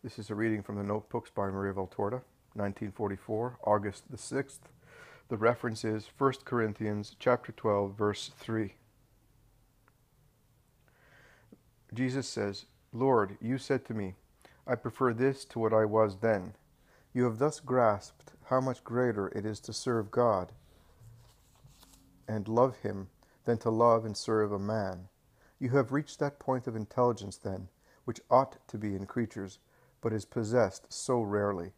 This is a reading from the Notebooks by Maria Valtorta, 1944, August the 6th. The reference is 1 Corinthians chapter 12, verse 3. Jesus says, "Lord, you said to me, I prefer this to what I was then. You have thus grasped how much greater it is to serve God and love Him than to love and serve a man. You have reached that point of intelligence then, which ought to be in creatures, but is possessed so rarely.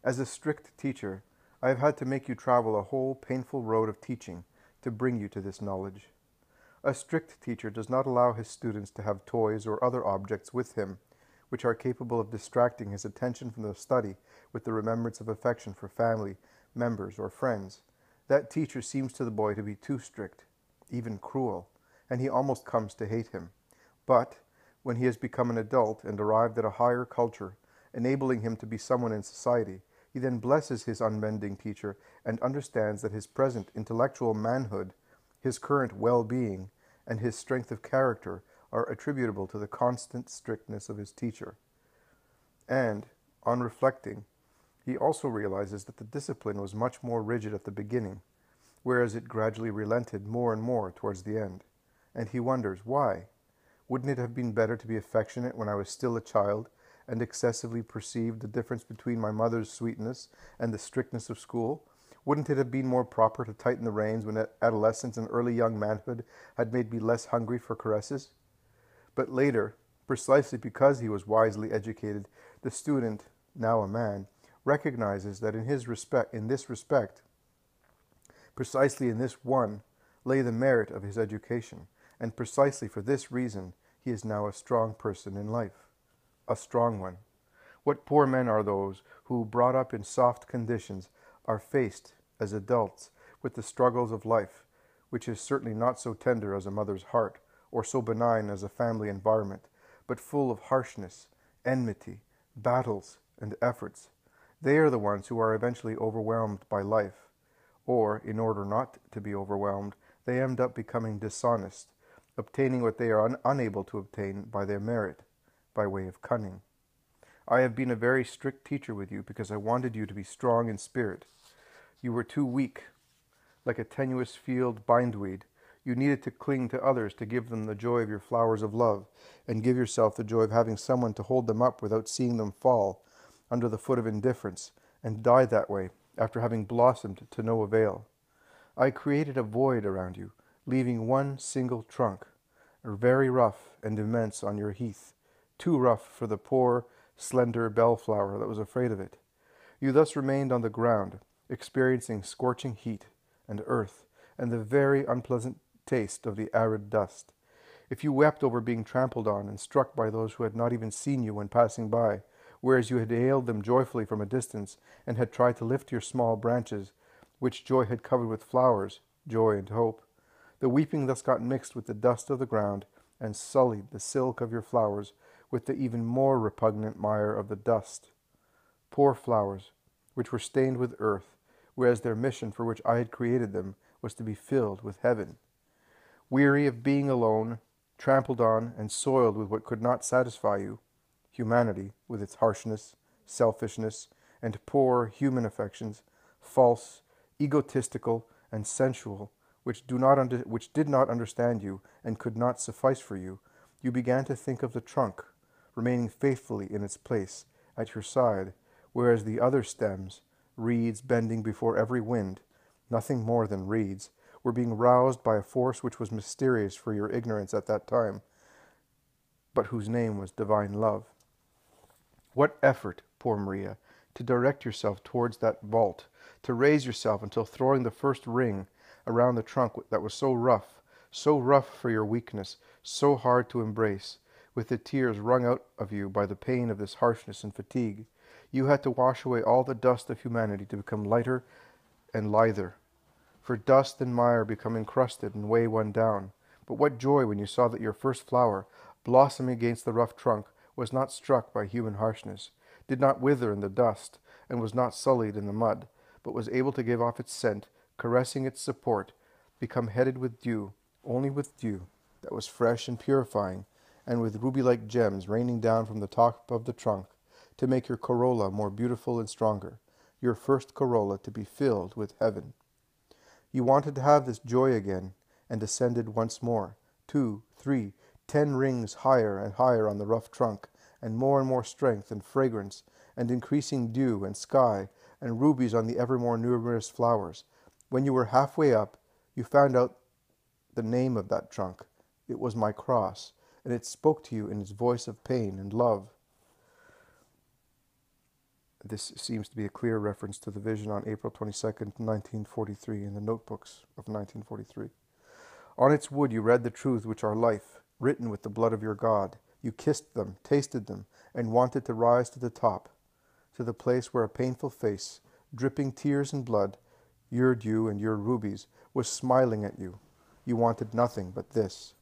As a strict teacher, I have had to make you travel a whole painful road of teaching to bring you to this knowledge. A strict teacher does not allow his students to have toys or other objects with him, which are capable of distracting his attention from the study with the remembrance of affection for family, members, or friends. That teacher seems to the boy to be too strict, even cruel, and he almost comes to hate him. But when he has become an adult and arrived at a higher culture, enabling him to be someone in society, he then blesses his unbending teacher and understands that his present intellectual manhood, his current well-being, and his strength of character are attributable to the constant strictness of his teacher. And, on reflecting, he also realizes that the discipline was much more rigid at the beginning, whereas it gradually relented more and more towards the end. And he wonders, why? Wouldn't it have been better to be affectionate when I was still a child and excessively perceived the difference between my mother's sweetness and the strictness of school? Wouldn't it have been more proper to tighten the reins when adolescence and early young manhood had made me less hungry for caresses? But later, precisely because he was wisely educated, the student, now a man, recognizes that in this respect, precisely in this one, lay the merit of his education, and precisely for this reason he is now a strong person in life. A strong one. What poor men are those who, brought up in soft conditions, are faced, as adults, with the struggles of life, which is certainly not so tender as a mother's heart, or so benign as a family environment, but full of harshness, enmity, battles, and efforts. They are the ones who are eventually overwhelmed by life, or, in order not to be overwhelmed, they end up becoming dishonest, obtaining what they are unable to obtain by their merit, by way of cunning. I have been a very strict teacher with you because I wanted you to be strong in spirit. You were too weak. Like a tenuous field bindweed, you needed to cling to others to give them the joy of your flowers of love, and give yourself the joy of having someone to hold them up without seeing them fall under the foot of indifference, and die that way, after having blossomed to no avail. I created a void around you, leaving one single trunk, very rough and immense on your heath, too rough for the poor, slender bellflower that was afraid of it. You thus remained on the ground, experiencing scorching heat and earth, and the very unpleasant taste of the arid dust. If you wept over being trampled on and struck by those who had not even seen you when passing by, whereas you had hailed them joyfully from a distance, and had tried to lift your small branches, which joy had covered with flowers, joy and hope, the weeping thus got mixed with the dust of the ground, and sullied the silk of your flowers with the even more repugnant mire of the dust. Poor flowers, which were stained with earth, whereas their mission for which I had created them was to be filled with heaven. Weary of being alone, trampled on, and soiled with what could not satisfy you, humanity, with its harshness, selfishness, and poor human affections, false, egotistical, and sensual, which did not understand you and could not suffice for you, you began to think of the trunk, remaining faithfully in its place at your side, whereas the other stems, reeds bending before every wind, nothing more than reeds, were being roused by a force which was mysterious for your ignorance at that time, but whose name was divine love. What effort, poor Maria, to direct yourself towards that vault, to raise yourself until throwing the first ring around the trunk that was so rough for your weakness, so hard to embrace, with the tears wrung out of you by the pain of this harshness and fatigue. You had to wash away all the dust of humanity to become lighter and lither, for dust and mire become encrusted and weigh one down. But what joy when you saw that your first flower, blossoming against the rough trunk, was not struck by human harshness, did not wither in the dust, and was not sullied in the mud, but was able to give off its scent, caressing its support, become headed with dew, only with dew, that was fresh and purifying, and with ruby-like gems raining down from the top of the trunk, to make your corolla more beautiful and stronger, your first corolla to be filled with heaven. You wanted to have this joy again, and descended once more, 2, 3, 10 rings higher and higher on the rough trunk, and more strength and fragrance, and increasing dew and sky, and rubies on the ever more numerous flowers. When you were halfway up, you found out the name of that trunk. It was my cross, and it spoke to you in its voice of pain and love. This seems to be a clear reference to the vision on April 22nd, 1943, in the notebooks of 1943. On its wood you read the truths which are life, written with the blood of your God. You kissed them, tasted them, and wanted to rise to the top, to the place where a painful face, dripping tears and blood, your dew and your rubies, was smiling at you. You wanted nothing but this.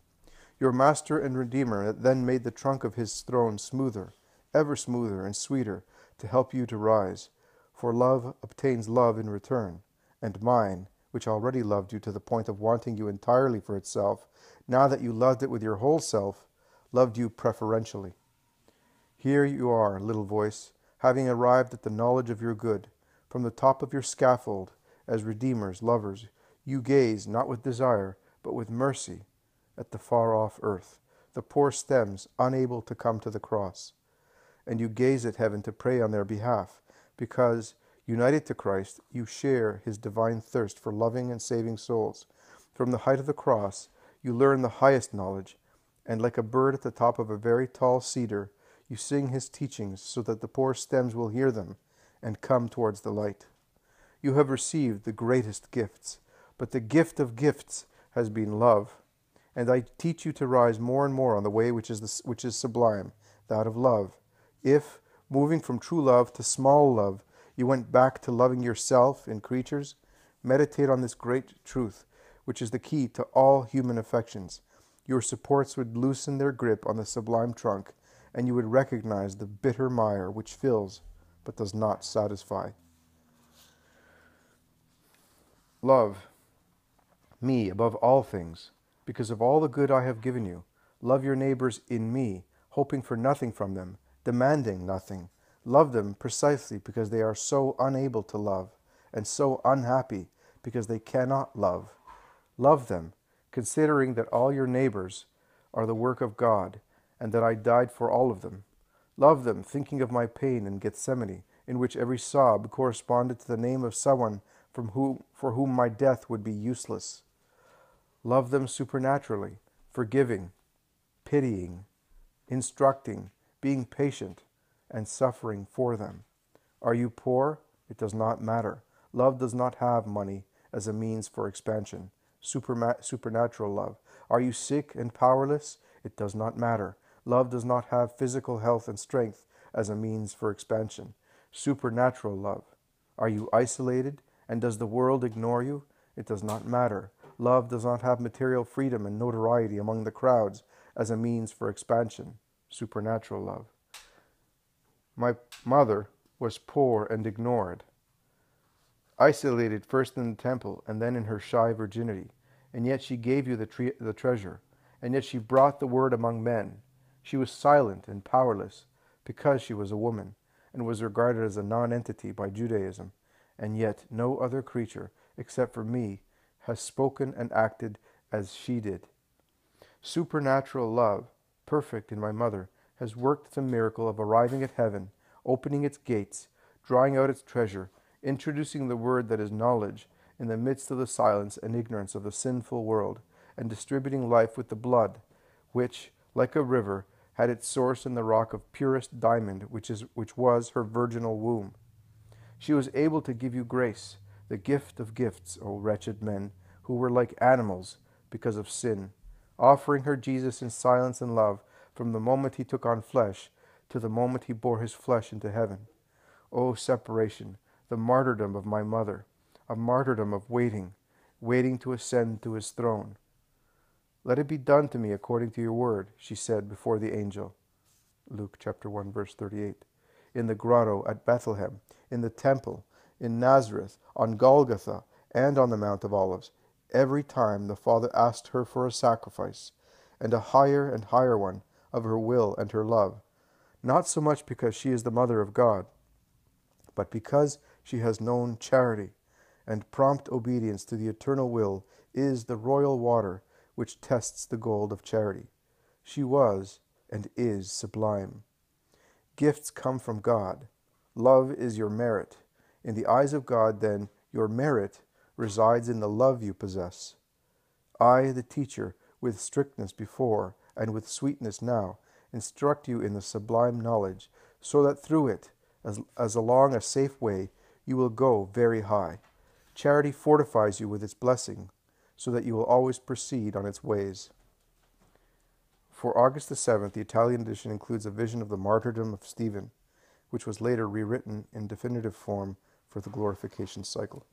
Your Master and Redeemer then made the trunk of his throne smoother, ever smoother and sweeter, to help you to rise. For love obtains love in return, and mine, which already loved you to the point of wanting you entirely for itself, now that you loved it with your whole self, loved you preferentially. Here you are, little voice, having arrived at the knowledge of your good. From the top of your scaffold, as redeemers, lovers, you gaze, not with desire, but with mercy, at the far-off earth, the poor stems unable to come to the cross. And you gaze at heaven to pray on their behalf, because, united to Christ, you share his divine thirst for loving and saving souls. From the height of the cross, you learn the highest knowledge, and like a bird at the top of a very tall cedar, you sing his teachings so that the poor stems will hear them and come towards the light. You have received the greatest gifts, but the gift of gifts has been love. And I teach you to rise more and more on the way which is sublime, that of love. If, moving from true love to small love, you went back to loving yourself in creatures, meditate on this great truth, which is the key to all human affections. Your supports would loosen their grip on the sublime trunk, and you would recognize the bitter mire which fills but does not satisfy. Love me above all things, because of all the good I have given you. Love your neighbors in me, hoping for nothing from them, demanding nothing. Love them precisely because they are so unable to love, and so unhappy because they cannot love. Love them, considering that all your neighbors are the work of God, and that I died for all of them. Love them, thinking of my pain in Gethsemane, in which every sob corresponded to the name of someone for whom my death would be useless. Love them supernaturally, forgiving, pitying, instructing, being patient, and suffering for them. Are you poor? It does not matter. Love does not have money as a means for expansion. Supernatural love. Are you sick and powerless? It does not matter. Love does not have physical health and strength as a means for expansion. Supernatural love. Are you isolated, and does the world ignore you? It does not matter. Love does not have material freedom and notoriety among the crowds as a means for expansion. Supernatural love. My mother was poor and ignored, isolated first in the temple and then in her shy virginity, and yet she gave you the treasure, and yet she brought the word among men. She was silent and powerless because she was a woman, and was regarded as a non-entity by Judaism, and yet no other creature, except for me, has spoken and acted as she did. Supernatural love, perfect in my mother, has worked the miracle of arriving at heaven, opening its gates, drawing out its treasure, introducing the word that is knowledge in the midst of the silence and ignorance of the sinful world, and distributing life with the blood, which, like a river, had its source in the rock of purest diamond, which was her virginal womb. She was able to give you grace, the gift of gifts, O wretched men, who were like animals because of sin, offering her Jesus in silence and love from the moment he took on flesh to the moment he bore his flesh into heaven. O separation, the martyrdom of my mother, a martyrdom of waiting to ascend to his throne. Let it be done to me according to your word, she said before the angel. Luke chapter 1, verse 38. In the grotto at Bethlehem, in the temple, in Nazareth, on Golgotha, and on the Mount of Olives, every time the Father asked her for a sacrifice, and a higher one of her will and her love. not so much because she is the mother of God, but because she has known charity, and prompt obedience to the eternal will is the royal water which tests the gold of charity. She was and is sublime. Gifts come from God. Love is your merit. In the eyes of God, then, your merit resides in the love you possess. I, the teacher, with strictness before and with sweetness now, instruct you in the sublime knowledge, so that through it, as along a safe way, you will go very high. Charity fortifies you with its blessing, so that you will always proceed on its ways. For August the 7th, the Italian edition includes a vision of the martyrdom of Stephen, which was later rewritten in definitive form for the glorification cycle.